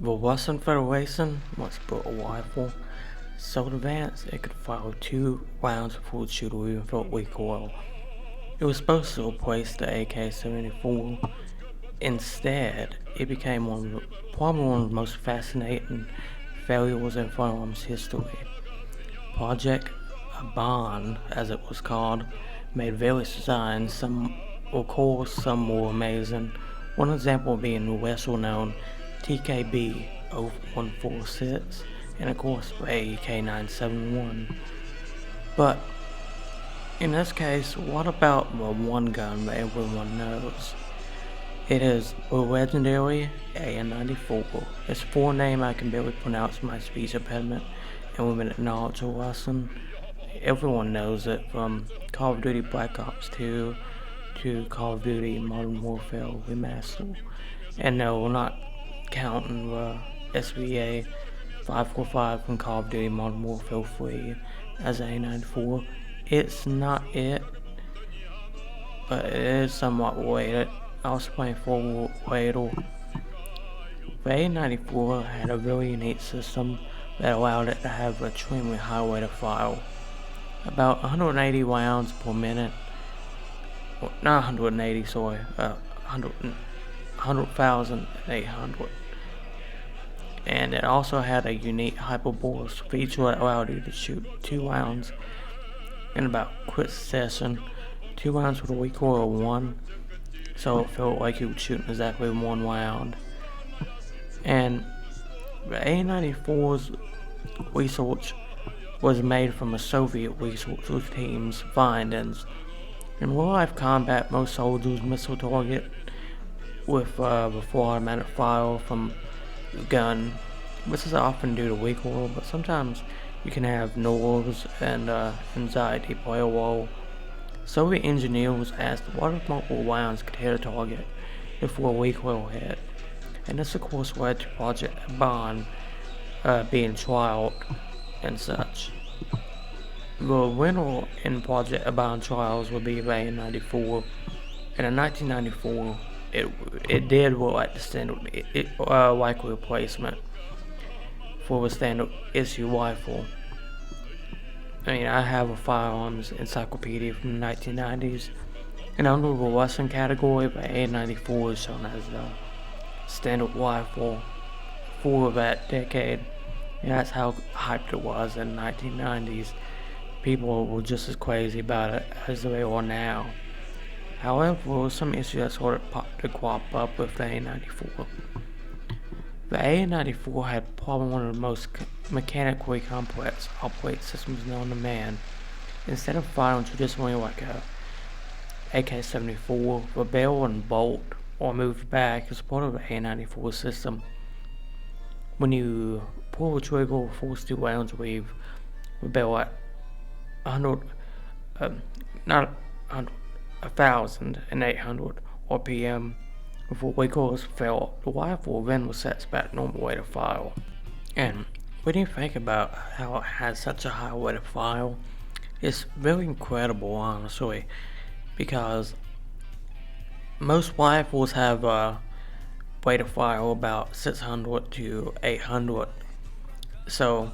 The Western Federation was built a rifle so advanced it could fire 2 rounds before the shooter even felt recoil. It was supposed to replace the AK-74. Instead, it became probably one of the most fascinating failures in firearms history. Project Bond, as it was called, made various designs, some of course, some more amazing. One example being the lesser known TKB 0146 and of course the AK-971. But in this case, what about the one gun that everyone knows? It is the legendary AN-94. Its full name I can barely pronounce my speech impediment and limited knowledge or lesson. Everyone knows it, from Call of Duty Black Ops 2 to Call of Duty Modern Warfare Remastered. And no, we're not counting the SVA 545 from Call of Duty Modern Warfare 3 as A94. It's not it, but it is somewhat related. I was playing for later. The A94 had a very unique system that allowed it to have an extremely high rate of fire. About 180 rounds per minute. Well, not 180, sorry, 100,800. And it also had a unique hyperburst feature that allowed you to shoot 2 rounds in about quick succession. 2 rounds with a recoil of 1, so it felt like you were shooting exactly 1 round. And the A-94's research was made from a Soviet research team's findings. In real-life combat, most soldiers miss a target with the full automatic fire from the gun. This is often due to recoil, but sometimes you can have nerves and anxiety play a role. Soviet engineers asked what if multiple rounds could hit a target before a recoil hit, and this of course led to Project Bond being trialed and such. The winner in Project Bond trials would be the AN-94, and in 1994 it did work like the standard rifle replacement for the standard issue rifle. I mean, I have a firearms encyclopedia from the 1990s, and under the Western category, the AN-94 is shown as the standard rifle for that decade, and that's how hyped it was in the 1990s. People were just as crazy about it as they are now. However, some issues that started to crop up with the AN-94. The AN-94 had probably one of the most mechanically complex operating systems known to man. Instead of firing traditionally like a AK-74, the barrel and bolt are moved back as part of the AN-94 system. When you pull the trigger, force 2 rounds leave the barrel at 1,800 RPM. Before recoil is felt, the rifle then resets back to normal rate of fire. And when you think about how it has such a high rate of fire, it's very incredible, honestly, because most rifles have a rate of fire about 600 to 800. So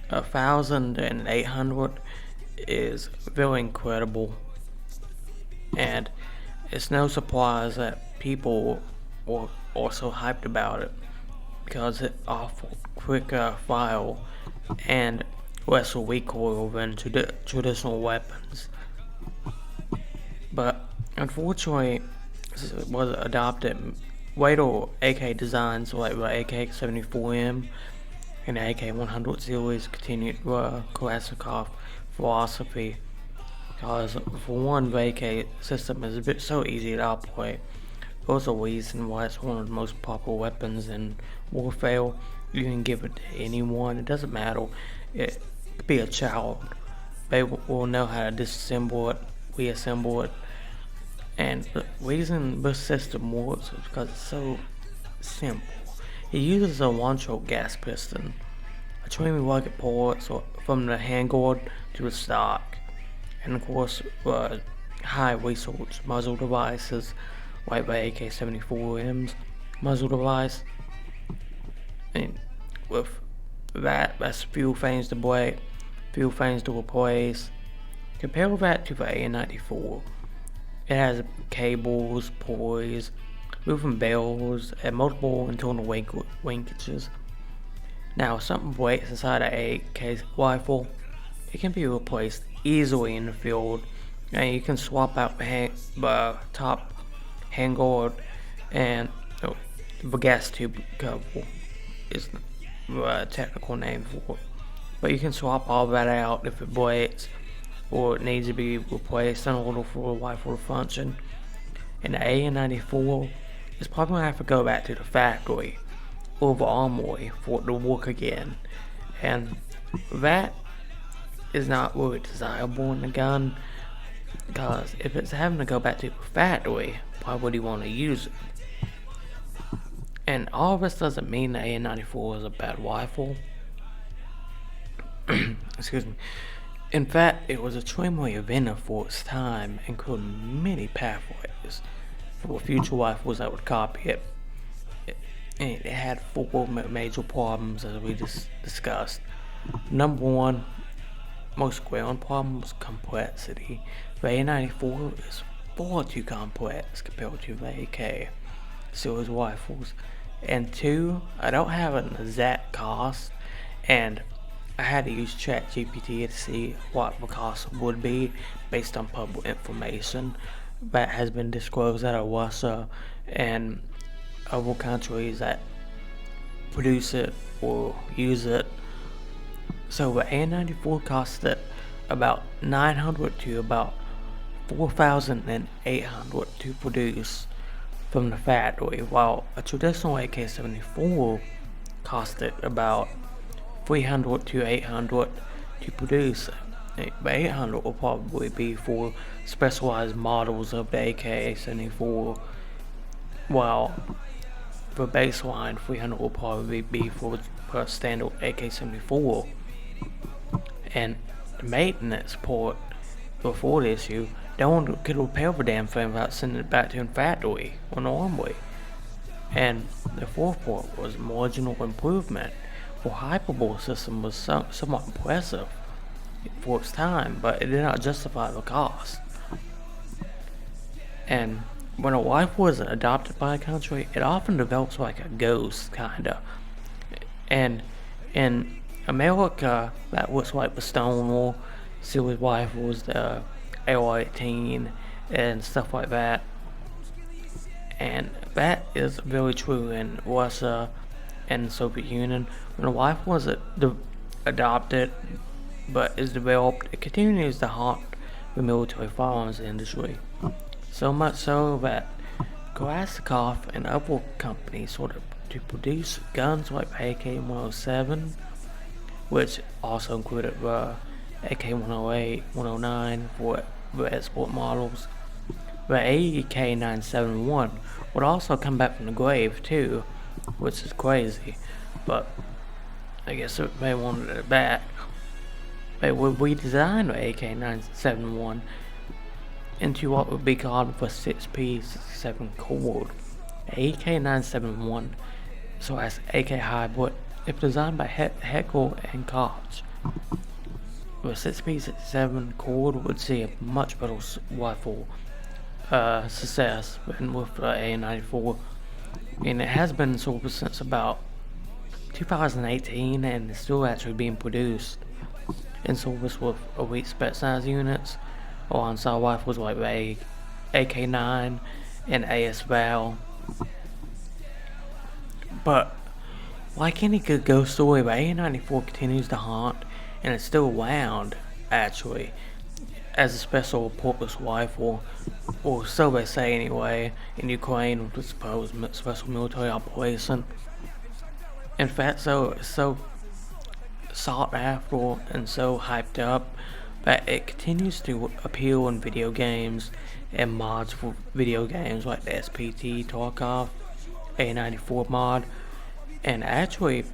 1,800 is very incredible, and it's no surprise that people were so hyped about it, because it offered quicker fire and less recoil than traditional weapons. But unfortunately, it was adopted. Later AK designs like the AK-74M and the AK-100 series continued Kalashnikov philosophy, because for one, the AK system is so easy to operate. There's a reason why it's one of the most popular weapons in warfare. You can give it to anyone, it doesn't matter. It could be a child. They will know how to disassemble it, reassemble it. And the reason this system works is because it's so simple. It uses a one-stroke gas piston, extremely rugged ports from the handguard to the stock, and of course high resource muzzle devices like the AK-74M's muzzle device. with that's few things to break, few things to replace. Compare that to the AN-94. It has cables, pulleys, moving barrels, and multiple internal linkages. Now, if something breaks inside an AK rifle, it can be replaced easily in the field, and you can swap out the top handguard and the gas tube cover is the technical name for it. But you can swap all that out if it breaks or it needs to be replaced in order for the rifle to function. And the AN-94 is probably going to have to go back to the factory or the armory for it to work again. And that is not really desirable in the gun, because if it's having to go back to the factory, why would you want to use it? And all of this doesn't mean the AN-94 is a bad rifle. Excuse me. In fact, it was extremely inventive for its time, including many pathways for future rifles that would copy it. It had 4 major problems, as we just discussed. Number one, most ground problem was complexity. The AN-94 is far too complex compared to the AK series rifles. And 2, I don't have an exact cost, and I had to use ChatGPT to see what the cost would be based on public information that has been disclosed out of Russia and other countries that produce it or use it. So the AN-94 costed about $900 to about $4,800 to produce from the factory, while a traditional AK-74 costed about $300 to $800 to produce. The $800 will probably be for specialized models of the AK-74, while the baseline $300 will probably be for a standard AK-74. And the maintenance port before the issue, no one could repair the damn thing without sending it back to the factory or normally. And the fourth port was marginal improvement. The hyperbole system was somewhat impressive for its time, but it did not justify the cost. And when a rifle is adopted by a country, it often develops like a ghost, kinda. And in America, that looks like the Stonewall series rifles, the AR-18, and stuff like that. And that is very true in Russia and the Soviet Union. When a rifle is adopted but is developed, it continues to haunt the military firearms industry. So much so that Kalashnikov and other companies started to produce guns like AK-107, which also included the AK-108, 109 for the export models. The AK-971 would also come back from the grave too, which is crazy, but I guess they wanted it back. They would redesign the AK-971 into what would be called the 6P67 cord. The AK-971, so as AK Hybrid, is designed by Heckler and Koch. The 6P67 cord would see a much better rifle success than with the AN-94, and it has been sold since about 2018, and it's still actually being produced in service with elite spec size units alongside rifles like the AK-9 and AS-Val. But like any good ghost story, the AN-94 continues to haunt, and it's still around, actually, as a special purpose rifle, or so they say anyway, in Ukraine with the supposed special military operation. In fact, it's so sought after and so hyped up that it continues to appeal in video games and mods for video games like the SPT Tarkov AN-94 mod. And actually,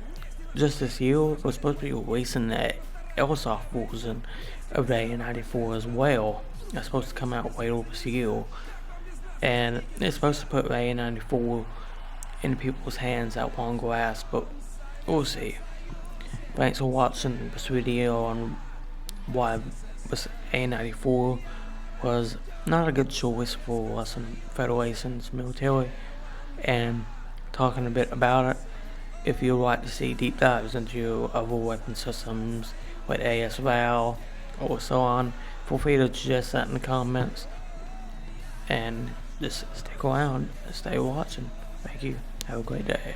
just this year, we're supposed to be releasing the airsoft version of the AN-94 as well. It's supposed to come out later this year, and it's supposed to put the AN-94 in people's hands at long last. But we'll see. Thanks for watching this video on why this AN-94 was not a good choice for Western Federation's military, and talking a bit about it. If you'd like to see deep dives into other weapon systems with AS-VAL or so on, feel free to suggest that in the comments, and just stick around and stay watching. Thank you. Have a great day.